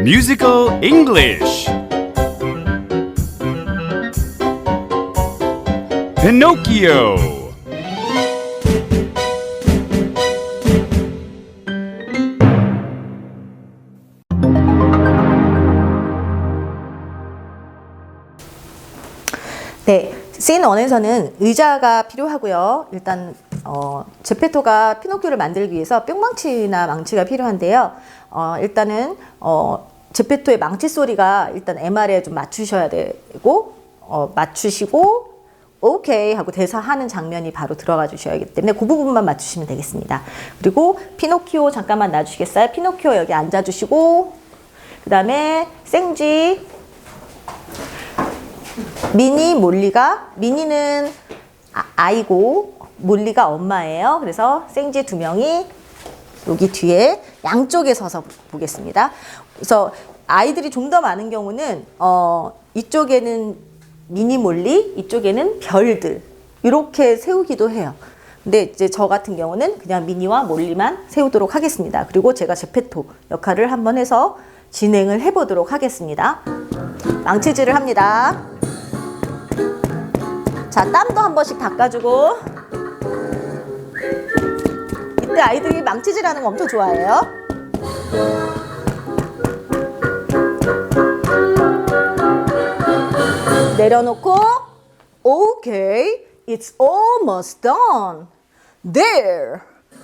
Musical English. Pinocchio. 네, 씬 1에서는 의자가 필요하고요. 일단 제페토가 피노키오를 만들기 위해서 뿅망치나 망치가 필요한데요. 일단은 제페토의 망치 소리가 일단 MR에 좀 맞추셔야 되고 맞추시고 오케이 하고 대사하는 장면이 바로 들어가 주셔야 하기 때문에 그 부분만 맞추시면 되겠습니다. 그리고 피노키오 잠깐만 놔주시겠어요? 피노키오 여기 앉아주시고 그 다음에 생쥐 미니, 몰리가, 미니는 아이고 몰리가 엄마예요. 그래서 생쥐 두 명이 여기 뒤에 양쪽에 서서 보겠습니다. 그래서 아이들이 좀 더 많은 경우는 이쪽에는 미니 몰리, 이쪽에는 별들 이렇게 세우기도 해요. 근데 이제 저 같은 경우는 그냥 미니와 몰리만 세우도록 하겠습니다. 그리고 제가 제페토 역할을 한번 해서 진행을 해보도록 하겠습니다. 망치질을 합니다. 자, 땀도 한 번씩 닦아주고. 이때 아이들이 망치질하는 거 엄청 좋아해요. 내려놓고 Okay, it's almost done. There,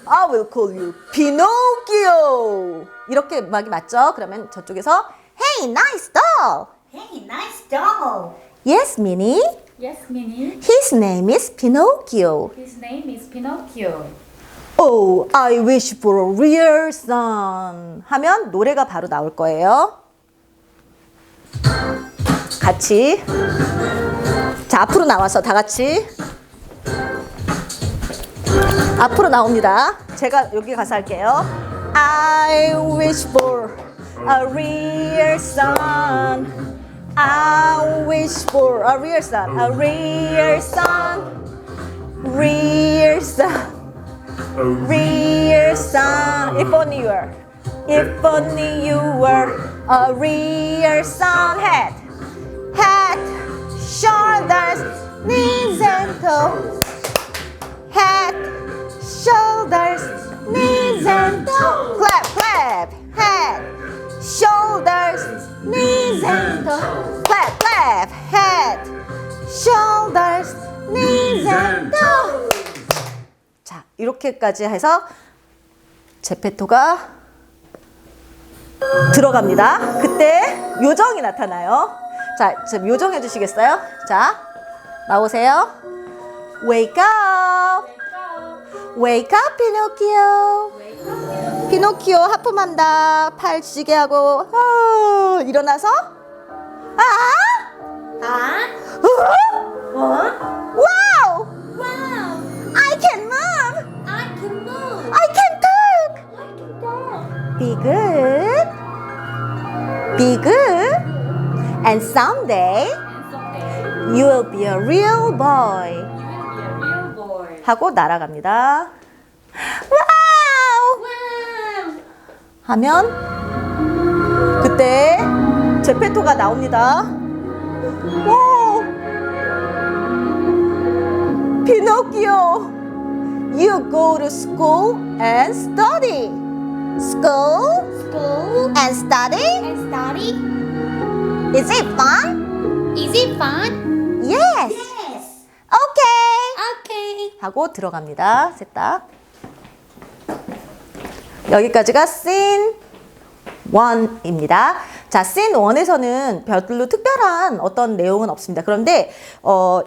I will call you Pinocchio. 이렇게 음악이 맞죠? 그러면 저쪽에서 Hey, nice doll. Hey, nice doll. Yes, Minnie. Yes, Minnie. His name is Pinocchio. His name is Pinocchio. Oh, I wish for a real son. 하면 노래가 바로 나올 거예요. 같이. 자, 앞으로 나와서 다 같이. 앞으로 나옵니다. 제가 여기 가서 할게요. I wish for a real son. I wish for a real son, a real son, real son, real son. If only you were a real son. Head, shoulders, knees and toes. Head, shoulders, knees and toes. Clap, clap. Head, shoulders, knees and toes. Clap, clap. Head, shoulders, knees and toes. 자, 이렇게까지 해서 제페토가 들어갑니다. 그때 요정이 나타나요. 자, 지금 요정 해주시겠어요? 자, 나오세요. Wake up. Wake up, 피노키오. 피노키오 하품한다. 팔 시게 하고 일어나서 와우! Wow. I can move. I can move. I can talk. I can talk. Be good. Be good. And someday And someday you will be a real boy. you will be a real boy. 하고 날아갑니다. 와우! Wow. 하면 그때 제페토가 나옵니다. 오! 피노키오, you go to school and study. School and study. And study. Is it fun? Is it fun? Yes. Yes. Okay. Okay. 하고 들어갑니다. 셋 다. 여기까지가 씬 1입니다. 자, 씬 1에서는 별로 특별한 어떤 내용은 없습니다. 그런데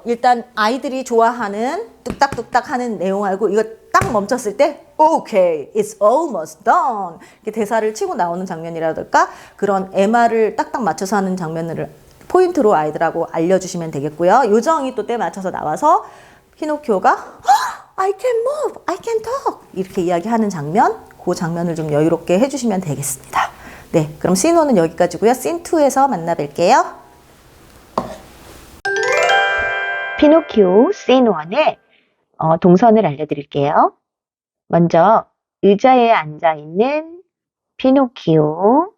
일단 아이들이 좋아하는 뚝딱뚝딱 하는 내용하고 이거 딱 멈췄을 때 Okay, it's almost done. 이렇게 대사를 치고 나오는 장면이라든가 그런 MR을 딱딱 맞춰서 하는 장면을 포인트로 아이들하고 알려주시면 되겠고요. 요정이 또 때 맞춰서 나와서 피노키오가 I can move, I can talk 이렇게 이야기하는 장면, 그 장면을 좀 여유롭게 해주시면 되겠습니다. 네, 그럼 씬1은 여기까지고요. 씬2에서 만나 뵐게요. 피노키오 씬 1의 동선을 알려드릴게요. 먼저 의자에 앉아 있는 피노키오,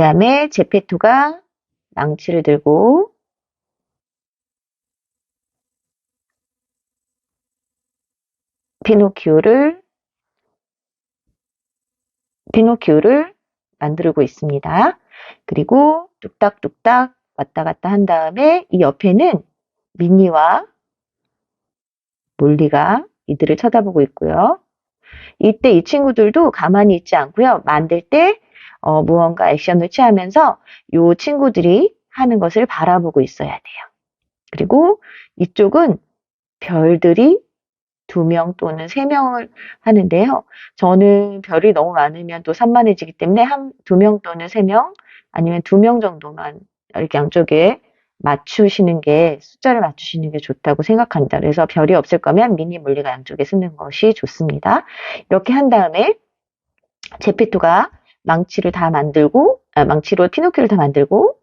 다음에 제페토가 망치를 들고 피노키오를 만들고 있습니다. 그리고 뚝딱뚝딱 왔다 갔다 한 다음에 이 옆에는 미니와 몰리가 이들을 쳐다보고 있고요. 이때 이 친구들도 가만히 있지 않고요. 만들 때 무언가 액션을 취하면서 이 친구들이 하는 것을 바라보고 있어야 돼요. 그리고 이쪽은 별들이 2명 또는 3명을 하는데요. 저는 별이 너무 많으면 또 산만해지기 때문에 2명 또는 3명 아니면 2명 정도만 이렇게 양쪽에 맞추시는 게 숫자를 맞추시는 게 좋다고 생각합니다. 그래서 별이 없을 거면 미니 몰리가 양쪽에 쓰는 것이 좋습니다. 이렇게 한 다음에 제페토가 망치로 피노키오를 다 만들고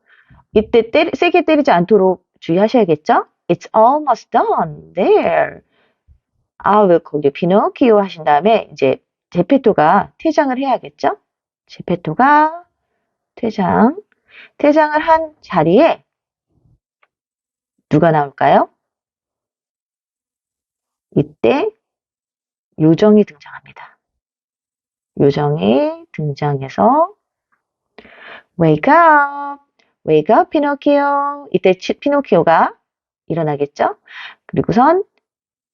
이때 세게 때리지 않도록 주의하셔야겠죠? It's almost done. There. 왜 거기 피노키오 하신 다음에 이제 제페토가 퇴장을 해야겠죠? 제페토가 퇴장을 한 자리에 누가 나올까요? 이때 요정이 등장합니다. 요정이 등장해서 Wake up! Wake up, 피노키오! 이때 피노키오가 일어나겠죠? 그리고선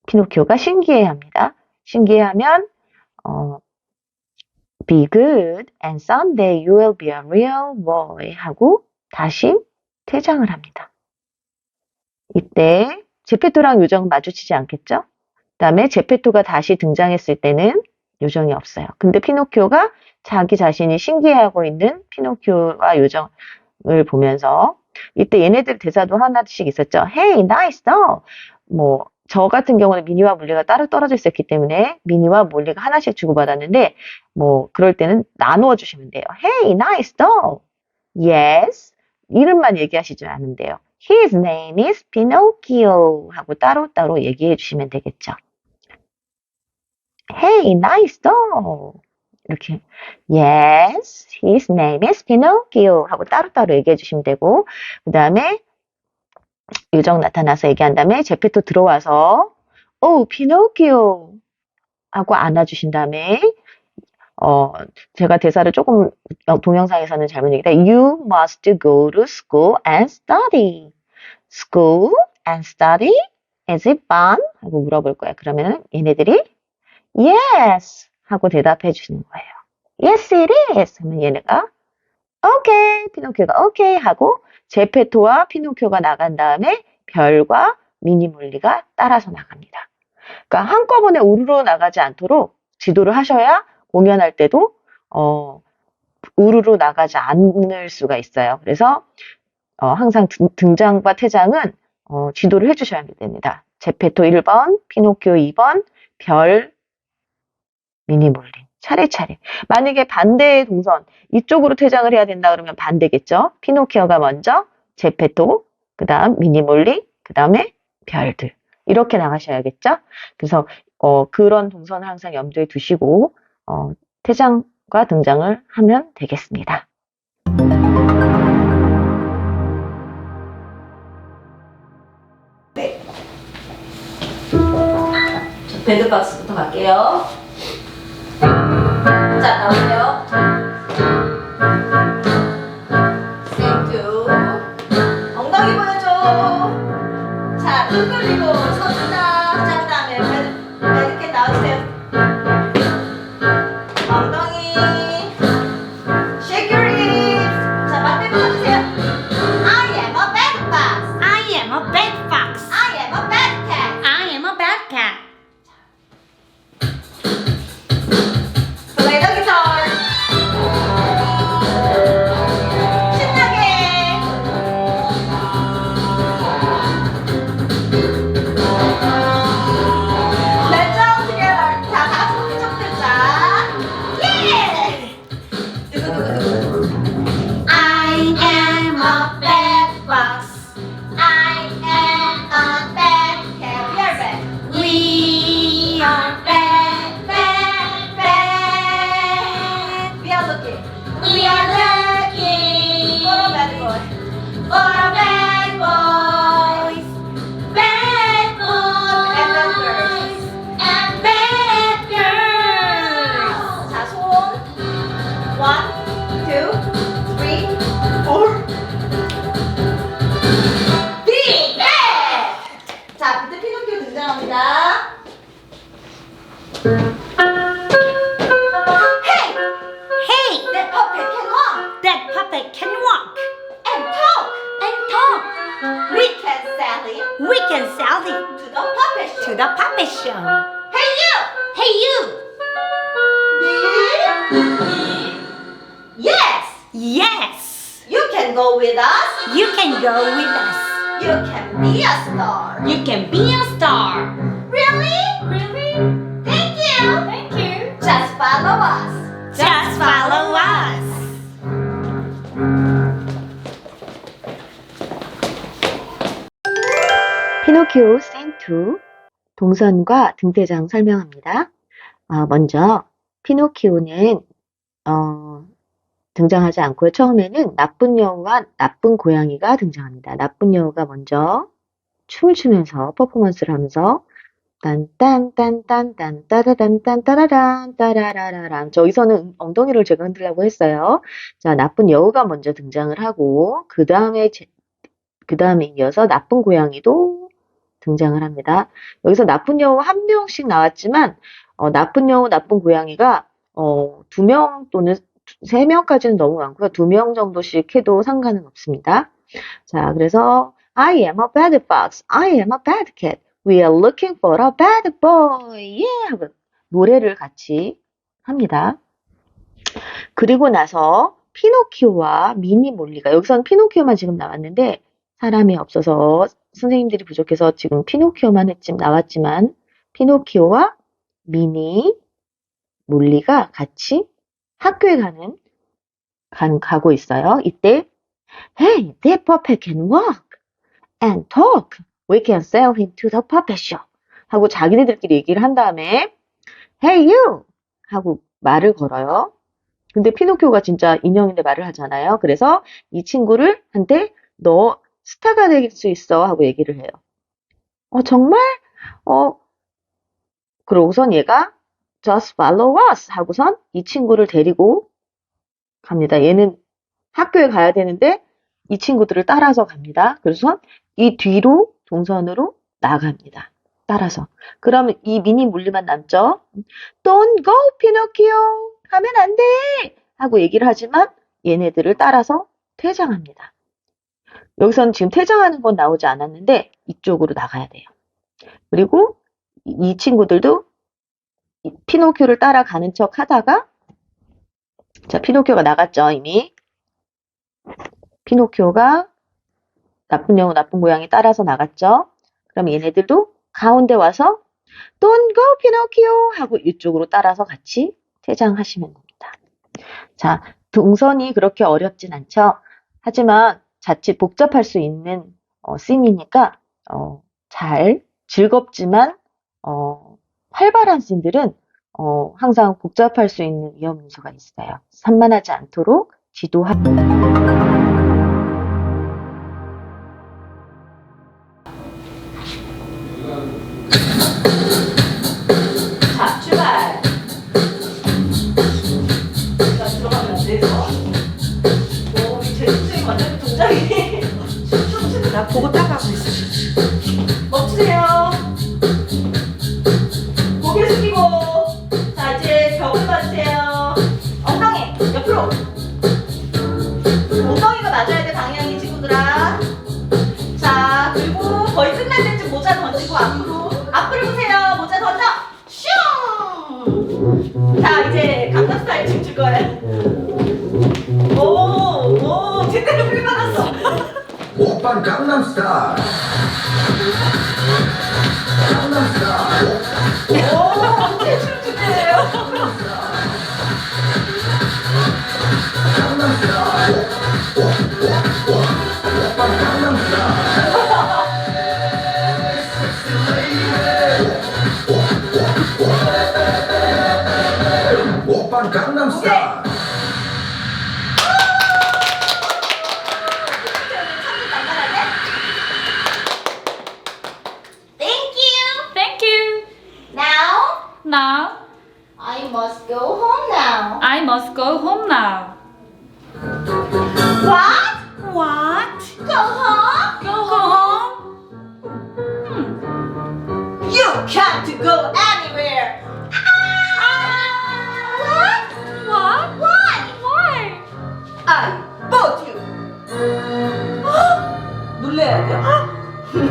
피노키오가 신기해합니다. 신기해하면 Be good and someday you will be a real boy 하고 다시 퇴장을 합니다. 이때 제페토랑 요정은 마주치지 않겠죠? 그 다음에 제페토가 다시 등장했을 때는 요정이 없어요. 근데 피노키오가 자기 자신이 신기해하고 있는 피노키오와 요정을 보면서 이때 얘네들 대사도 하나씩 있었죠. Hey, nice dog! 저 같은 경우는 미니와 몰리가 따로 떨어져 있었기 때문에 미니와 몰리가 하나씩 주고받았는데 그럴 때는 나누어 주시면 돼요. Hey, nice dog! Yes. 이름만 얘기하시지 않으면 돼요. His name is Pinocchio 하고 따로따로 얘기해 주시면 되겠죠. Hey, nice dog! 이렇게 Yes, his name is Pinocchio 하고 따로따로 얘기해 주시면 되고 그 다음에 요정 나타나서 얘기한 다음에 제페토 들어와서 피노키오 하고 안아주신 다음에 제가 대사를 조금 동영상에서는 잘못 얘기했다. You must go to school and study. School and study? Is it fun? 하고 물어볼 거예요. 그러면 얘네들이 Yes! 하고 대답해 주시는 거예요. Yes, it is! 하면 얘네가 Okay! 피노키오가 Okay! 하고 제페토와 피노키오가 나간 다음에 별과 미니 몰리가 따라서 나갑니다. 그러니까 한꺼번에 우르르 나가지 않도록 지도를 하셔야 공연할 때도 우르르 나가지 않을 수가 있어요. 그래서 항상 등장과 퇴장은 지도를 해주셔야 됩니다. 제페토 1번, 피노키오 2번, 별, 미니 몰리. 차례차례. 만약에 반대의 동선, 이쪽으로 퇴장을 해야 된다 그러면 반대겠죠? 피노키오가 먼저, 제페토, 그 다음 미니 몰리, 그 다음에 별들. 이렇게 나가셔야겠죠? 그래서 그런 동선을 항상 염두에 두시고 퇴장과 등장을 하면 되겠습니다. 네. 배드박스부터 갈게요. 자, 나오세요. 생투. 엉덩이 보여줘. 자, 눈 돌리고 섭니다. 자, 그 다음에 배드캣 나와주세요. 엉덩이. Shake your hips. 자, 맞대 보여주세요. I am a bad fox. I am a bad fox. I am a bad cat. I am a bad cat. 블레이더 기타. 신나게. Let's jump together. 자, 다 같이 점프자. 예! 두구두구두구. I am a bad fox. I am Hey! Hey! That puppet can walk! That puppet can walk! And talk. And talk! We can sell it We can sell it to the puppet to show. the puppet show. Hey you! Hey you! Yes! Yes! You can go with us. You can go with us. You can be a star. You can be a star. Really? Really? Thank you. Thank you. Just follow us. Just follow us. 피노키오 씬2 동선과 등대장 설명합니다. 먼저 피노키오는 등장하지 않고요. 처음에는 나쁜 여우와 나쁜 고양이가 등장합니다. 나쁜 여우가 먼저 춤을 추면서 퍼포먼스를 하면서 딴딴딴딴딴 따다단딴 따라란 따라라라란 저기서는 엉덩이를 제가 흔들려고 했어요. 자, 나쁜 여우가 먼저 등장을 하고 그 다음에 이어서 나쁜 고양이도 등장을 합니다. 여기서 나쁜 여우 한 명씩 나왔지만 나쁜 여우, 나쁜 고양이가 2명 또는 3명까지는 너무 많고요. 2명 정도씩 해도 상관은 없습니다. 자, 그래서 I am a bad fox. I am a bad cat. We are looking for a bad boy. Yeah! 하고 노래를 같이 합니다. 그리고 나서 피노키오와 미니 몰리가 여기서는 피노키오만 지금 나왔는데 사람이 없어서 선생님들이 부족해서 지금 피노키오만 나왔지만 피노키오와 미니 몰리가 같이 학교에 가고 있어요. 이때 Hey, that puppet can walk and talk. We can sell him to the puppet show. 하고 자기네들끼리 얘기를 한 다음에 Hey you! 하고 말을 걸어요. 근데 피노키오가 진짜 인형인데 말을 하잖아요. 그래서 이 친구를 한테 너 스타가 될 수 있어 하고 얘기를 해요. 정말? 그러고선 얘가 Just follow us 하고선 이 친구를 데리고 갑니다. 얘는 학교에 가야 되는데 이 친구들을 따라서 갑니다. 그래서 이 뒤로 동선으로 나갑니다. 따라서. 그러면 이 미니 물리만 남죠. Don't go, 피노키오. 가면 안 돼. 하고 얘기를 하지만 얘네들을 따라서 퇴장합니다. 여기서는 지금 퇴장하는 건 나오지 않았는데 이쪽으로 나가야 돼요. 그리고 이 친구들도 피노키오를 따라가는 척 하다가 자, 피노키오가 나갔죠, 이미. 피노키오가 나쁜 여우, 나쁜 고양이 따라서 나갔죠. 그럼 얘네들도 가운데 와서 Don't go, 피노키오! 하고 이쪽으로 따라서 같이 퇴장하시면 됩니다. 자, 동선이 그렇게 어렵진 않죠. 하지만 자칫 복잡할 수 있는 씬이니까 즐겁지만 활발한 씬들은 항상 복잡할 수 있는 위험 요소가 있어요. 산만하지 않도록 지도하고 자, 출발. 자, 들어가면 안 돼서. 제 동생이 완전 동작이 춤추는 나 보고 따라가고 있어. 멈추세요. 고개 숙이고. 자, 이제 벽을 봐주세요. 엉덩이 옆으로. 엉덩이가 맞아야 돼, 방향이 친구들아. 자, 그리고 거의 끝날 때쯤 모자 던지고 앞으로 보세요. 모자 던져. 슝! 자, 이제 강남 스타일 춤출 거예요. 오, 제대로 풀 받았어. 오빤 강남스타일. 강남스타일. 오, 춤 준비해요. 강남스타일. 오빤 강남스타일. 오빤 강남스타일. Thank you. Thank you. Now, Now, I must go home now. I must go home now. What? What? Go home? Go home? You can't go anywhere.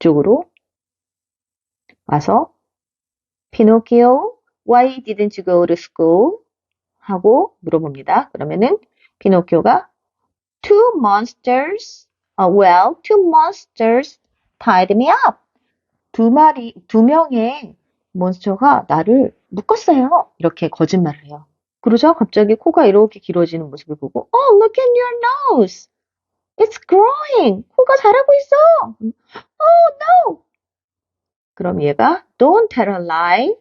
이쪽으로 와서 피노키오, why didn't you go to school? 하고 물어봅니다. 그러면은 피노키오가 two monsters tied me up. 두 명의 몬스터가 나를 묶었어요. 이렇게 거짓말을 해요. 그러자 갑자기 코가 이렇게 길어지는 모습을 보고 look at your nose. It's growing. 코가 자라고 있어. Oh, no. 그럼 얘가 don't tell a lie.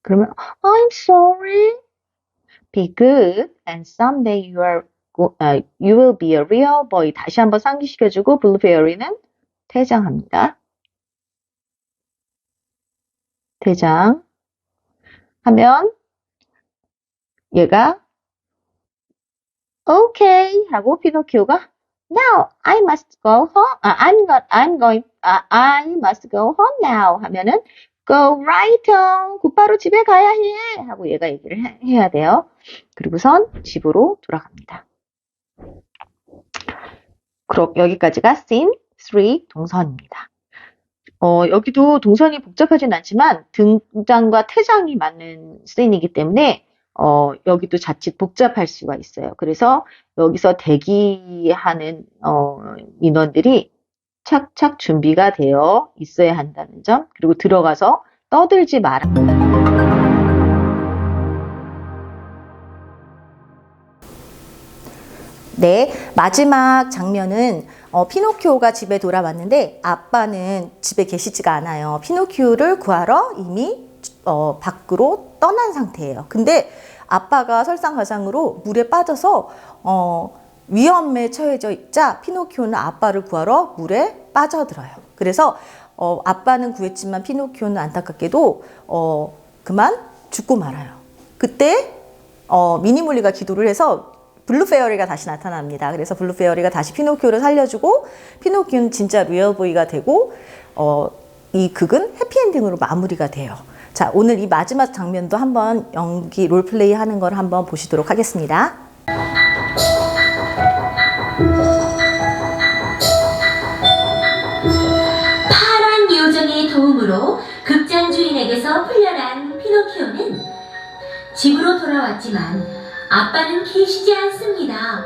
그러면 I'm sorry. Be good and someday you will be a real boy. 다시 한번 상기시켜주고 블루베어리는 퇴장합니다. 퇴장 하면 얘가 okay 하고 피노키오가 now I must go home. I must go home now 하면은 go right home. 곧바로 집에 가야 해 하고 얘가 얘기를 해야 돼요. 그리고선 집으로 돌아갑니다. 그럼 여기까지가 scene 3 동선입니다. 여기도 동선이 복잡하진 않지만 등장과 퇴장이 맞는 씬이기 때문에 여기도 자칫 복잡할 수가 있어요. 그래서 여기서 대기하는 인원들이 착착 준비가 되어 있어야 한다는 점, 그리고 들어가서 떠들지 마라. 네, 마지막 장면은 피노키오가 집에 돌아왔는데 아빠는 집에 계시지가 않아요. 피노키오를 구하러 이미 밖으로 떠난 상태예요. 근데 아빠가 설상가상으로 물에 빠져서 위험에 처해져 있자 피노키오는 아빠를 구하러 물에 빠져들어요. 그래서 아빠는 구했지만 피노키오는 안타깝게도 그만 죽고 말아요. 그때 미니몰리가 기도를 해서 블루페어리가 다시 나타납니다. 그래서 블루페어리가 다시 피노키오를 살려주고 피노키오는 진짜 리얼보이가 되고 이 극은 해피엔딩으로 마무리가 돼요. 자, 오늘 이 마지막 장면도 한번 연기 롤플레이 하는 걸 한번 보시도록 하겠습니다. 파란 요정의 도움으로 극장 주인에게서 풀려난 피노키오는 집으로 돌아왔지만 아빠는 계시지 않습니다.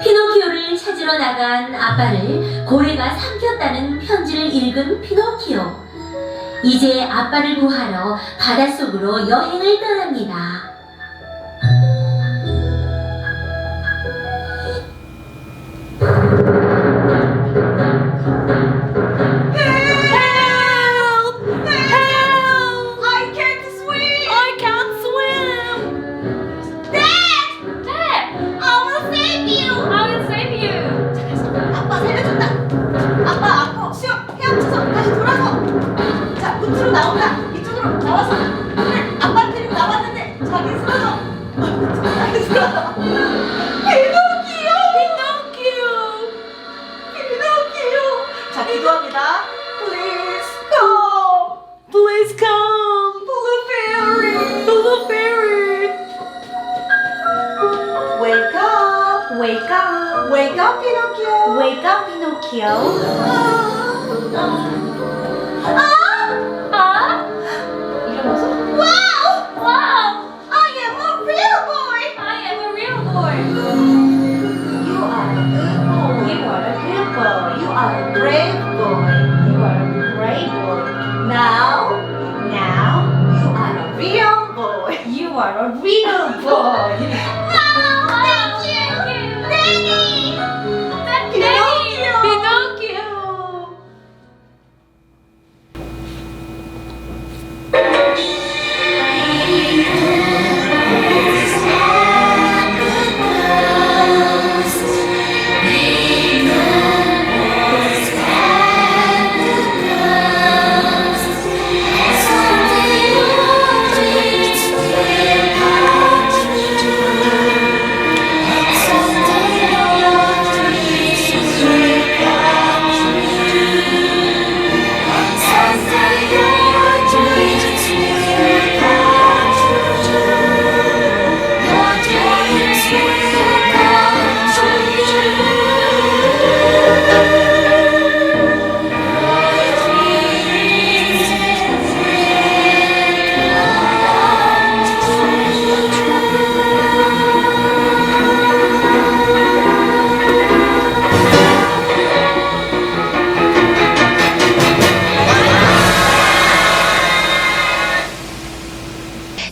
피노키오를 찾으러 나간 아빠를 고래가 삼켰다는 편지를 읽은 피노키오. 이제 아빠를 구하러 바닷속으로 여행을 떠납니다. Wake up, Pinocchio. Wake up, Pinocchio. 일어나서 Wow! I am a real boy. I am a real boy. You are a good boy. You are a good boy. You are a brave boy. You are a brave boy. Now you are a real boy. You are a real boy.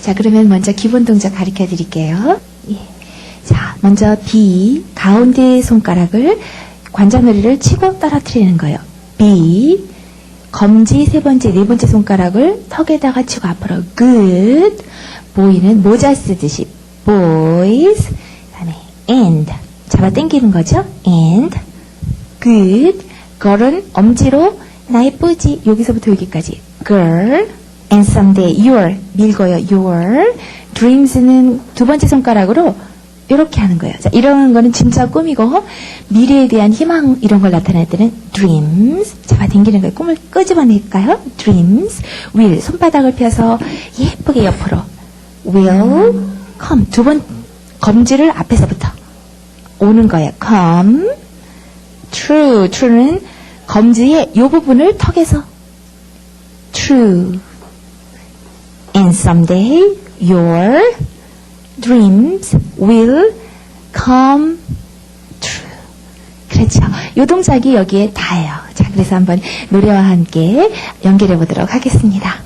자, 그러면 먼저 기본 동작 가르쳐 드릴게요. 예. 자, 먼저 B, 가운데 손가락을 관자놀이를 치고 떨어뜨리는 거예요. B, 검지 세 번째, 네 번째 손가락을 턱에다가 치고 앞으로. Good. 보이는 모자 쓰듯이. Boys. 그 다음에 and. 잡아 당기는 거죠. And. Good. girl은 엄지로 나 예쁘지. 여기서부터 여기까지. Girl. And someday your. 밀고요. Your. Dreams는 두 번째 손가락으로 이렇게 하는 거예요. 자, 이런 거는 진짜 꿈이고 미래에 대한 희망 이런 걸 나타낼 때는 dreams. 잡아당기는 거예요. 꿈을 끄집어낼까요? dreams. will. 손바닥을 펴서 예쁘게 옆으로. will come. 두 번 검지를 앞에서부터 오는 거예요. come. true. true는 검지의 이 부분을 턱에서 true. and someday your dreams will come true. 그렇죠. 요 동작이 여기에 다예요. 자, 그래서 한번 노래와 함께 연결해 보도록 하겠습니다.